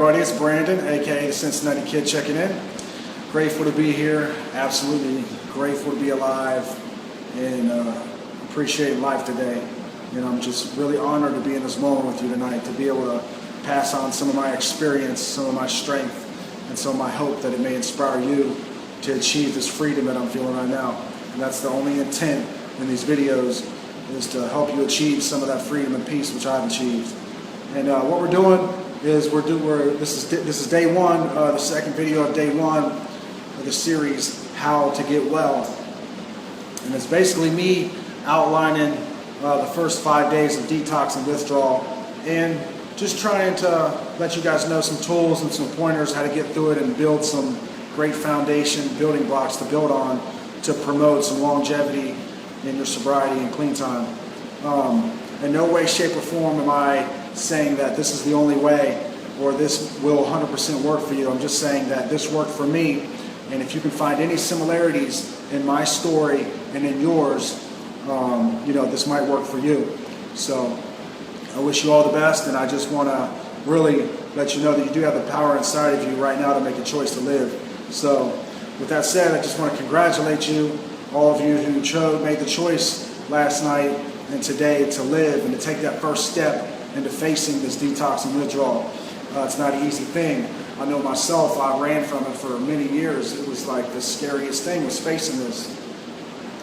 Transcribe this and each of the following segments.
everybody, it's Brandon, aka the Cincinnati Kid, checking in. Grateful to be here, absolutely grateful to be alive, and appreciate life today. You know, I'm just really honored to be in this moment with you tonight, to be able to pass on some of my experience, some of my strength, and some of my hope that it may inspire you to achieve this freedom that I'm feeling right now. And that's the only intent in these videos, is to help you achieve some of that freedom and peace which I've achieved. And what we're doing is this is day one, the second video of day one of the series, How to Get Well. And it's basically me outlining the first 5 days of detox and withdrawal, and just trying to let you guys know some tools and some pointers how to get through it and build some great foundation, building blocks to build on to promote some longevity in your sobriety and clean time. In no way, shape, or form am I saying that this is the only way or this will 100% work for you. I'm just saying that this worked for me, and if you can find any similarities in my story and in yours, you know, this might work for you. So I wish you all the best, and I just want to really let you know that you do have the power inside of you right now to make a choice to live. So with that said, I just want to congratulate you, all of you who made the choice last night and today to live and to take that first step into facing this detox and withdrawal. It's not an easy thing. I know myself, I ran from it for many years. It was like the scariest thing, was facing this.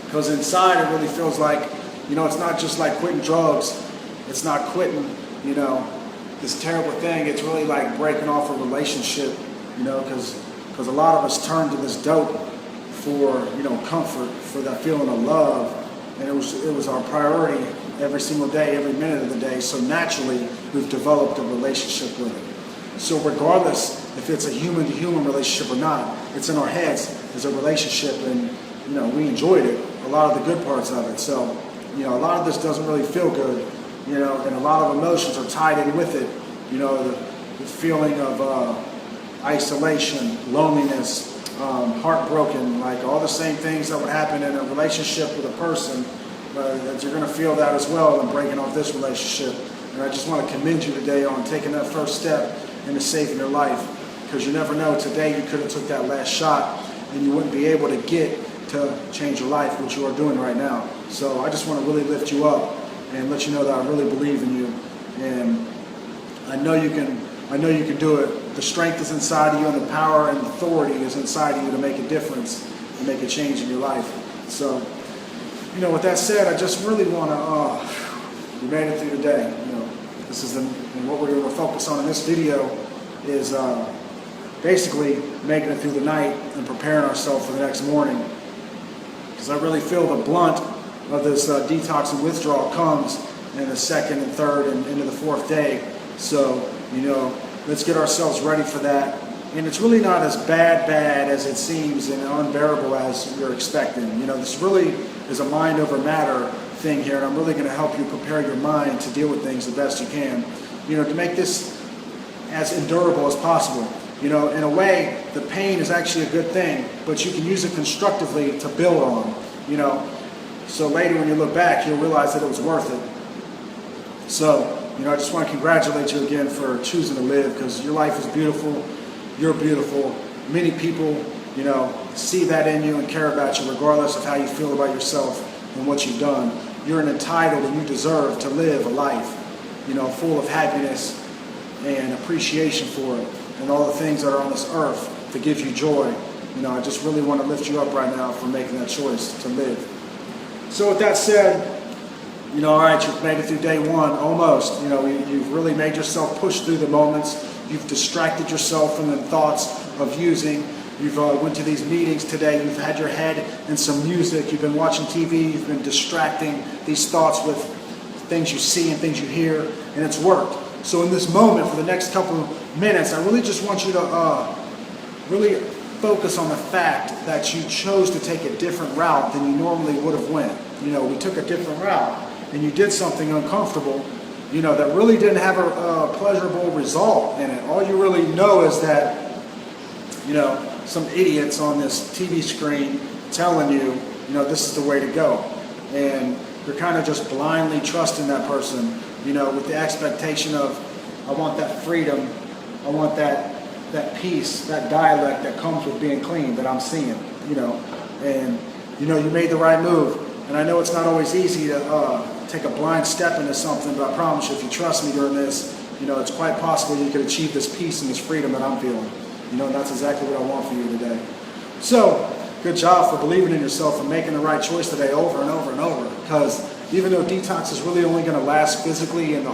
Because inside it really feels like, you know, it's not just like quitting drugs. It's not quitting, you know, this terrible thing. It's really like breaking off a relationship, you know, because a lot of us turn to this dope for, you know, comfort, for that feeling of love. And it was our priority every single day, every minute of the day. So naturally, we've developed a relationship with it. So regardless if it's a human-to-human relationship or not, it's in our heads as a relationship, and you know, we enjoyed it, a lot of the good parts of it. So, you know, a lot of this doesn't really feel good, you know, and a lot of emotions are tied in with it. You know, the feeling of isolation, loneliness, heartbroken, like all the same things that would happen in a relationship with a person, that you're going to feel that as well in breaking off this relationship. And I just want to commend you today on taking that first step into saving your life, because you never know, today you could have took that last shot and you wouldn't be able to get to change your life, which you are doing right now. So I just want to really lift you up and let you know that I really believe in you, and I know you can do it. The strength is inside of you, and the power and authority is inside of you to make a difference and make a change in your life. So, you know, with that said, I just really want to, we made it through the day. You know, this is and what we're going to focus on in this video is basically making it through the night and preparing ourselves for the next morning. Because I really feel the blunt of this detox and withdrawal comes in the second and third and into the fourth day. So, you know, let's get ourselves ready for that. And it's really not as bad as it seems and unbearable as you're expecting. You know, this really is a mind over matter thing here, and I'm really going to help you prepare your mind to deal with things the best you can, you know, to make this as endurable as possible. You know, in a way, the pain is actually a good thing, but you can use it constructively to build on, you know. So later when you look back, you'll realize that it was worth it. So, you know, I just want to congratulate you again for choosing to live, because your life is beautiful. You're beautiful. Many people, you know, see that in you and care about you regardless of how you feel about yourself and what you've done. You're entitled and you deserve to live a life, you know, full of happiness and appreciation for it and all the things that are on this earth to give you joy. You know, I just really want to lift you up right now for making that choice to live. So with that said, you know, all right, you've made it through day one, almost. You know, you've really made yourself push through the moments. You've distracted yourself from the thoughts of using. You've went to these meetings today. You've had your head in some music. You've been watching TV. You've been distracting these thoughts with things you see and things you hear, and it's worked. So in this moment, for the next couple of minutes, I really just want you to really focus on the fact that you chose to take a different route than you normally would have went. You know, we took a different route, and you did something uncomfortable, you know, that really didn't have a pleasurable result in it. All you really know is that, you know, some idiots on this TV screen telling you, you know, this is the way to go. And you're kind of just blindly trusting that person, you know, with the expectation of, I want that freedom, I want that peace, that dialect that comes with being clean that I'm seeing, and you made the right move. And I know it's not always easy to take a blind step into something, but I promise you, if you trust me during this, it's quite possible you could achieve this peace and this freedom that I'm feeling. And that's exactly what I want for you today. So, good job for believing in yourself and making the right choice today over and over and over. Because even though detox is really only going to last physically in the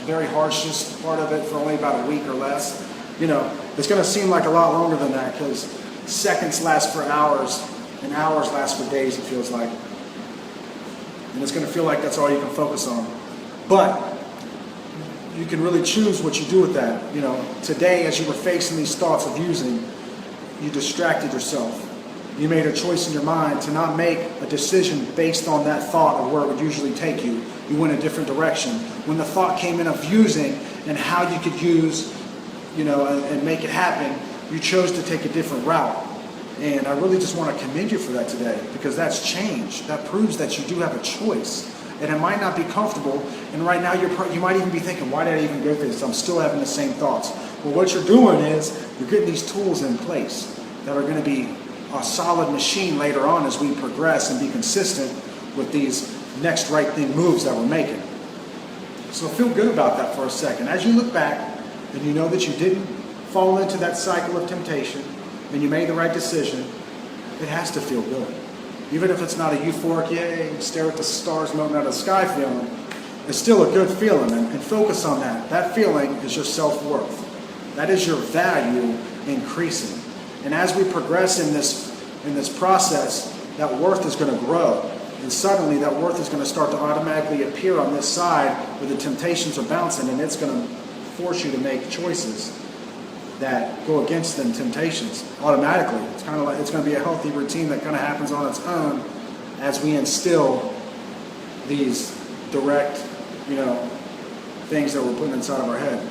very harshest part of it for only about a week or less, it's going to seem like a lot longer than that, because seconds last for hours and hours last for days, it feels like. And it's going to feel like that's all you can focus on. But you can really choose what you do with that. Today, as you were facing these thoughts of using, you distracted yourself. You made a choice in your mind to not make a decision based on that thought of where it would usually take you. You went a different direction. When the thought came in of using and how you could use, and make it happen, you chose to take a different route. And I really just want to commend you for that today, because that's change. That proves that you do have a choice. And it might not be comfortable, and right now you might even be thinking, why did I even go through this? I'm still having the same thoughts. Well, what you're doing is you're getting these tools in place that are going to be a solid machine later on as we progress and be consistent with these next right thing moves that we're making. So feel good about that for a second. As you look back and you know that you didn't fall into that cycle of temptation and you made the right decision, it has to feel good. Even if it's not a euphoric, yay, stare at the stars melting out of the sky feeling, it's still a good feeling, and focus on that. That feeling is your self-worth. That is your value increasing. And as we progress in this process, that worth is going to grow. And suddenly that worth is going to start to automatically appear on this side where the temptations are bouncing, and it's going to force you to make choices that go against the temptations automatically. It's kind of like it's going to be a healthy routine that kind of happens on its own as we instill these direct, things that we're putting inside of our head.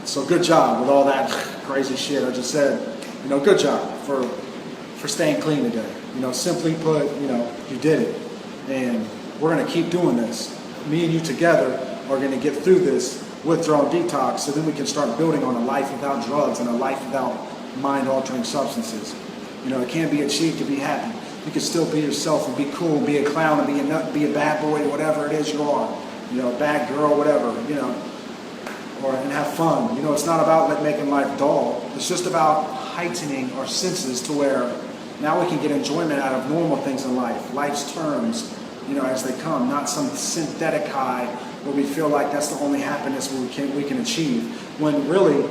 So good job with all that crazy shit I just said. Good job for staying clean today. Simply put, you did it. And we're going to keep doing this. Me and you together are going to get through this withdrawal detox, so then we can start building on a life without drugs and a life without mind-altering substances. It can be achieved to be happy. You can still be yourself and be cool, and be a clown, and be a nut, be a bad boy, whatever it is you are. A bad girl, whatever, and have fun. It's not about making life dull. It's just about heightening our senses to where now we can get enjoyment out of normal things in life, life's terms, as they come, not some synthetic high where we feel like that's the only happiness we can achieve, when really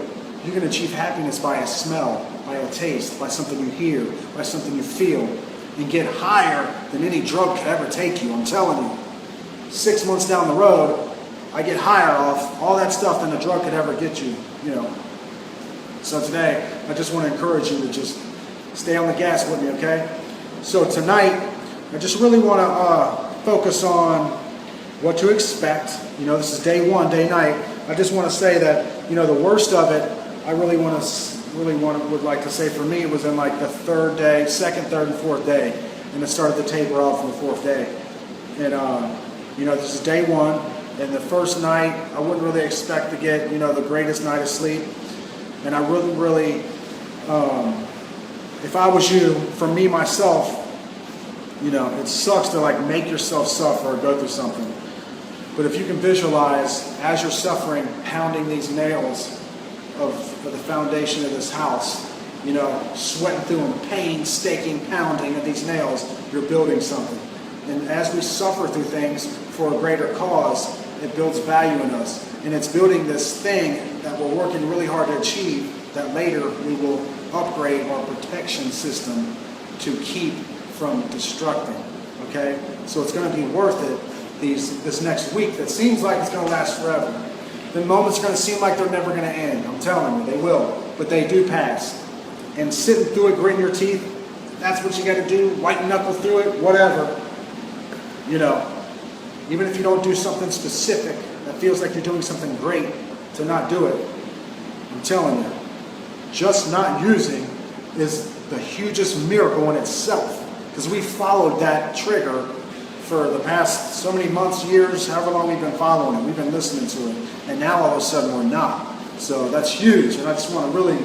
you can achieve happiness by a smell, by a taste, by something you hear, by something you feel, and get higher than any drug could ever take you. I'm telling you, 6 months down the road, I get higher off all that stuff than a drug could ever get you, So today, I just want to encourage you to just stay on the gas with me, okay? So tonight, I just really want to focus on what to expect. This is day one, day night. I just want to say that, the worst of it, I would like to say for me, it was in like the second, third, and fourth day. And it started to taper off on the fourth day. And, this is day one. And the first night, I wouldn't really expect to get, the greatest night of sleep. And I really, if I was you, for me, myself, it sucks to make yourself suffer or go through something. But if you can visualize, as you're suffering, pounding these nails of the foundation of this house, sweating through them, painstaking pounding of these nails, you're building something. And as we suffer through things for a greater cause, it builds value in us. And it's building this thing that we're working really hard to achieve, that later we will upgrade our protection system to keep from destructing. Okay? So it's going to be worth it this next week that seems like it's going to last forever. The moments are going to seem like they're never going to end. I'm telling you, they will. But they do pass. And sitting through it, gritting your teeth, that's what you got to do. White knuckle through it, whatever. Even if you don't do something specific that feels like you're doing something great, to not do it. I'm telling you, just not using is the hugest miracle in itself. Because we followed that trigger for the past so many months, years, however long we've been following it. We've been listening to it. And now all of a sudden we're not. So that's huge, and I just want to really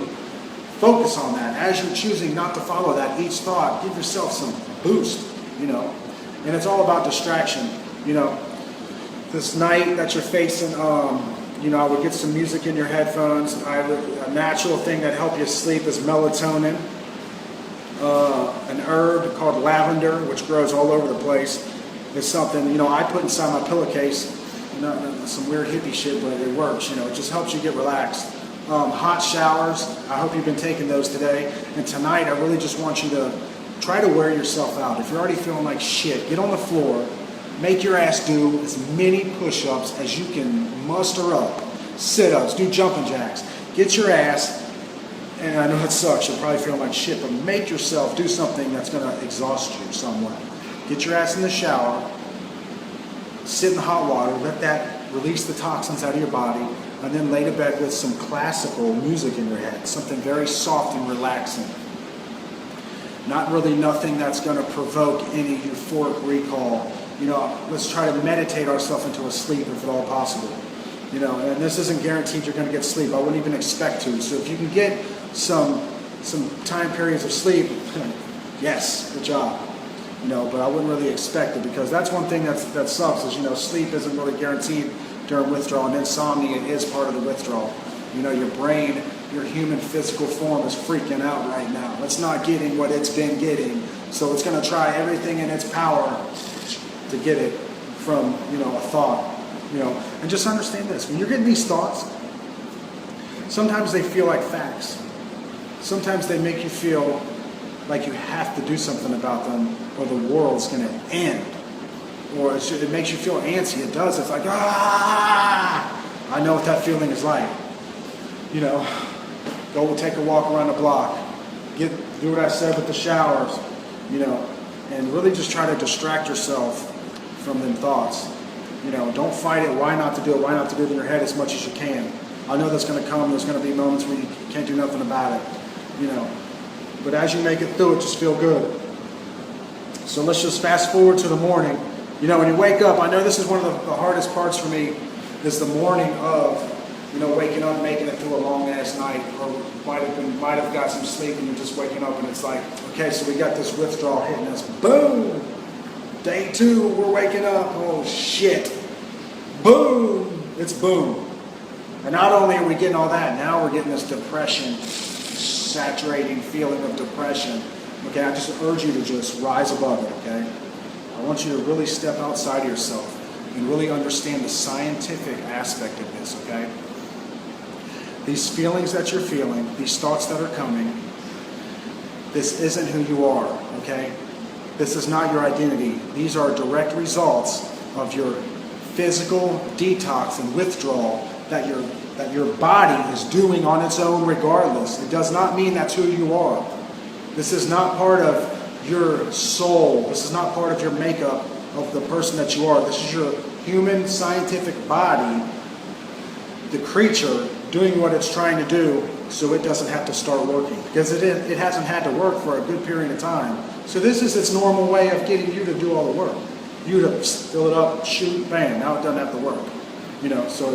focus on that. As you're choosing not to follow that, each thought, give yourself some boost, And it's all about distraction, This night that you're facing, I would get some music in your headphones. A natural thing that helps you sleep is melatonin. An herb called lavender, which grows all over the place, is something, I put inside my pillowcase. Some weird hippie shit, but it works, It just helps you get relaxed. Hot showers, I hope you've been taking those today. And tonight, I really just want you to try to wear yourself out. If you're already feeling like shit, get on the floor, make your ass do as many push-ups as you can muster up. Sit-ups, do jumping jacks. Get your ass, and I know it sucks, you're probably feeling like shit, but make yourself do something that's going to exhaust you somewhat. Get your ass in the shower, sit in the hot water, let that release the toxins out of your body, and then lay to bed with some classical music in your head, something very soft and relaxing. Not really nothing that's going to provoke any euphoric recall. Let's try to meditate ourselves into a sleep if at all possible. And this isn't guaranteed you're going to get sleep. I wouldn't even expect to. So if you can get some time periods of sleep, yes, good job. But I wouldn't really expect it, because that's one thing that sucks is, sleep isn't really guaranteed during withdrawal, and insomnia is part of the withdrawal. Your brain, your human physical form is freaking out right now. It's not getting what it's been getting, so it's going to try everything in its power to get it from, a thought. And just understand this. When you're getting these thoughts, sometimes they feel like facts. Sometimes they make you feel like you have to do something about them, or the world's going to end. Or it makes you feel antsy. It does. It's like, I know what that feeling is like. Go take a walk around the block. Do what I said with the showers, and really just try to distract yourself from them thoughts. Don't fight it. Why not to do it? Why not to do it in your head as much as you can? I know that's going to come. There's going to be moments where you can't do nothing about it, But as you make it through it, just feel good. So let's just fast forward to the morning. When you wake up, I know this is one of the hardest parts for me, is the morning of, waking up, making it through a long ass night, or might have got some sleep and you're just waking up and it's like, okay, so we got this withdrawal hitting us. Boom! Day 2, we're waking up. Oh shit. Boom! It's boom. And not only are we getting all that, now we're getting this depression, saturating feeling of depression. Okay, I just urge you to just rise above it, okay? I want you to really step outside of yourself and really understand the scientific aspect of this, okay? These feelings that you're feeling, these thoughts that are coming, this isn't who you are, okay? This is not your identity. These are direct results of your physical detox and withdrawal that your body is doing on its own regardless. It does not mean that's who you are. This is not part of your soul. This is not part of your makeup of the person that you are. This is your human scientific body, the creature, doing what it's trying to do so it doesn't have to start working. Because it hasn't had to work for a good period of time. So this is its normal way of getting you to do all the work. You to fill it up, shoot, bam, now it doesn't have to work. So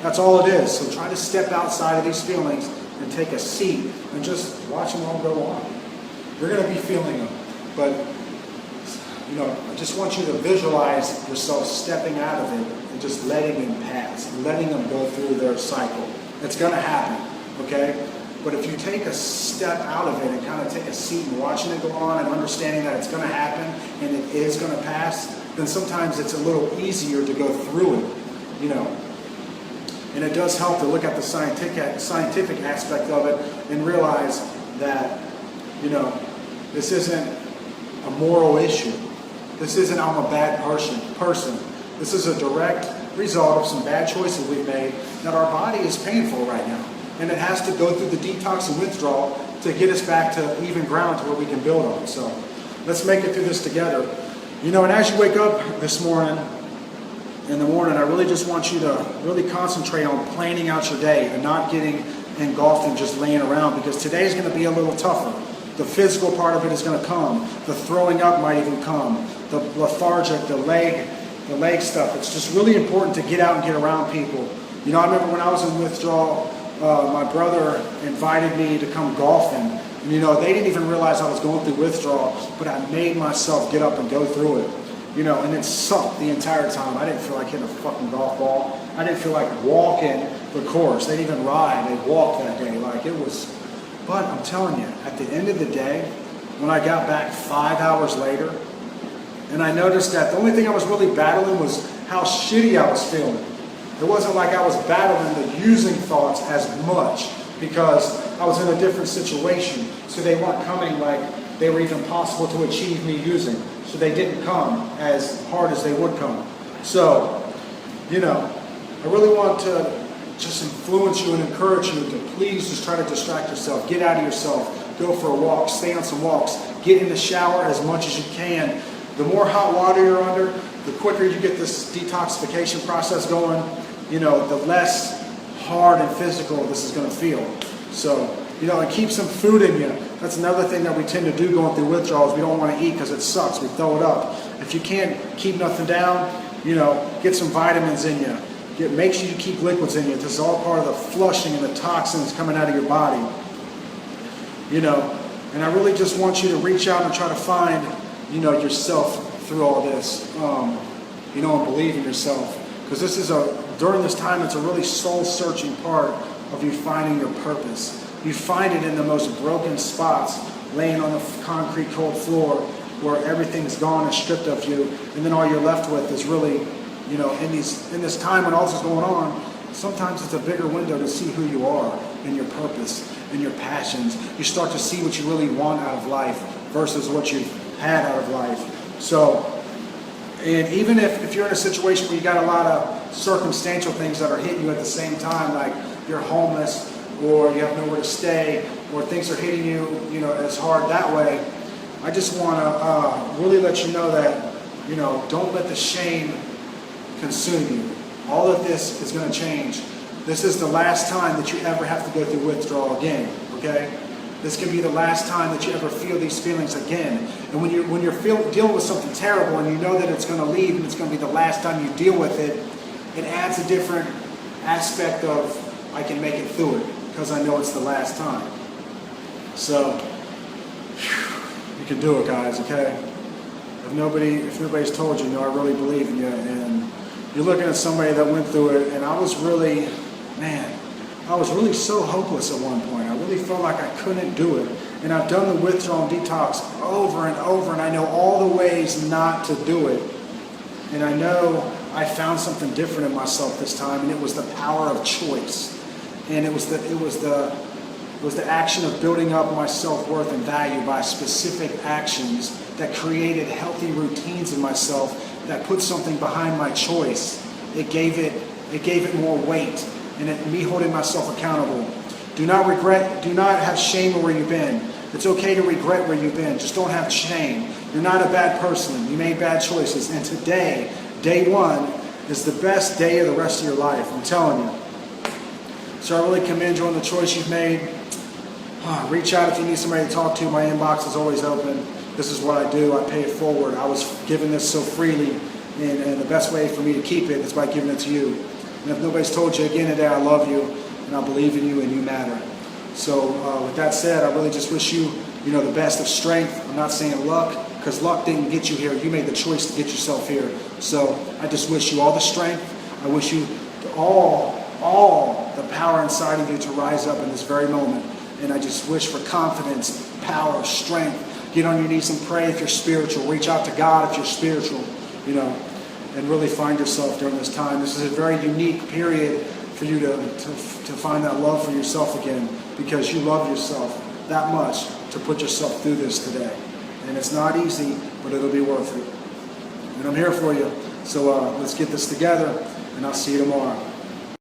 that's all it is. So try to step outside of these feelings and take a seat and just watch them all go on. You're going to be feeling them, but I just want you to visualize yourself stepping out of it and just letting them pass, letting them go through their cycle. It's going to happen, okay? But if you take a step out of it and kind of take a seat and watching it go on and understanding that it's going to happen and it is going to pass, then sometimes it's a little easier to go through it, And it does help to look at the scientific aspect of it and realize that, this isn't a moral issue. This isn't I'm a bad person. This is a direct result of some bad choices we've made that our body is painful right now. And it has to go through the detox and withdrawal to get us back to even ground to where we can build on. So let's make it through this together. And as you wake up in the morning, I really just want you to really concentrate on planning out your day and not getting engulfed in just laying around, because today is going to be a little tougher. The physical part of it is going to come. The throwing up might even come. The lethargic, the leg stuff. It's just really important to get out and get around people. I remember when I was in withdrawal, my brother invited me to come golfing. And, you know, they didn't even realize I was going through withdrawal, but I made myself get up and go through it. You know, and it sucked the entire time. I didn't feel like hitting a fucking golf ball. I didn't feel like walking the course. They didn't even ride. They walked that day. Like, it was, but I'm telling you, at the end of the day, when I got back 5 hours later, and I noticed that the only thing I was really battling was how shitty I was feeling. It wasn't like I was battling the using thoughts as much because I was in a different situation. So they weren't coming like they were even possible to achieve me using. So they didn't come as hard as they would come. So, you know, I really want to just influence you and encourage you to please just try to distract yourself. Get out of yourself. Go for a walk. Stay on some walks. Get in the shower as much as you can. The more hot water you're under, the quicker you get this detoxification process going, you know, the less hard and physical this is going to feel. So, you know, and keep some food in you. That's another thing that we tend to do going through withdrawals. We don't want to eat because it sucks. We throw it up. If you can't keep nothing down, you know, get some vitamins in you. Make sure you keep liquids in you. This is all part of the flushing and the toxins coming out of your body. You know, and I really just want you to reach out and try to find, you know, yourself through all this. You know, and believe in yourself. Because this is during this time, it's a really soul-searching part of you finding your purpose. You find it in the most broken spots, laying on the concrete cold floor where everything's gone and stripped of you, and then all you're left with is really, you know, in this time when all this is going on, sometimes it's a bigger window to see who you are and your purpose and your passions. You start to see what you really want out of life versus what you've had out of life. So, and even if you're in a situation where you got a lot of circumstantial things that are hitting you at the same time, like you're homeless, or you have nowhere to stay, or things are hitting you, you know, as hard that way, I just want to really let you know that, you know, don't let the shame consume you. All of this is going to change. This is the last time that you ever have to go through withdrawal again, okay? This can be the last time that you ever feel these feelings again. And when you're dealing with something terrible and you know that it's going to leave and it's going to be the last time you deal with it, it adds a different aspect of, I can make it through it because I know it's the last time. So, you can do it, guys, okay? If nobody's told you, I really believe in you. And you're looking at somebody that went through it, and I was really so hopeless at one point. I really felt like I couldn't do it. And I've done the withdrawal and detox over and over, and I know all the ways not to do it. And I know I found something different in myself this time, and it was the power of choice. And it was the action of building up my self-worth and value by specific actions that created healthy routines in myself that put something behind my choice. It gave it more weight, and me holding myself accountable. Do not have shame where you've been. It's okay to regret where you've been. Just don't have shame. You're not a bad person. You made bad choices. And today, day one, is the best day of the rest of your life. I'm telling you. So I really commend you on the choice you've made. Reach out if you need somebody to talk to. My inbox is always open. This is what I do. I pay it forward. I was given this so freely, and the best way for me to keep it is by giving it to you. And if nobody's told you again today, I love you, and I believe in you, and you matter. So with that said, I really just wish you, the best of strength. I'm not saying luck, because luck didn't get you here. You made the choice to get yourself here. So I just wish you all the strength. I wish you all the power inside of you to rise up in this very moment. And I just wish for confidence, power, strength. Get on your knees and pray if you're spiritual. Reach out to God if you're spiritual, and really find yourself during this time. This is a very unique period for you to find that love for yourself again, because you love yourself that much to put yourself through this today. And it's not easy, but it'll be worth it. And I'm here for you. So let's get this together, and I'll see you tomorrow.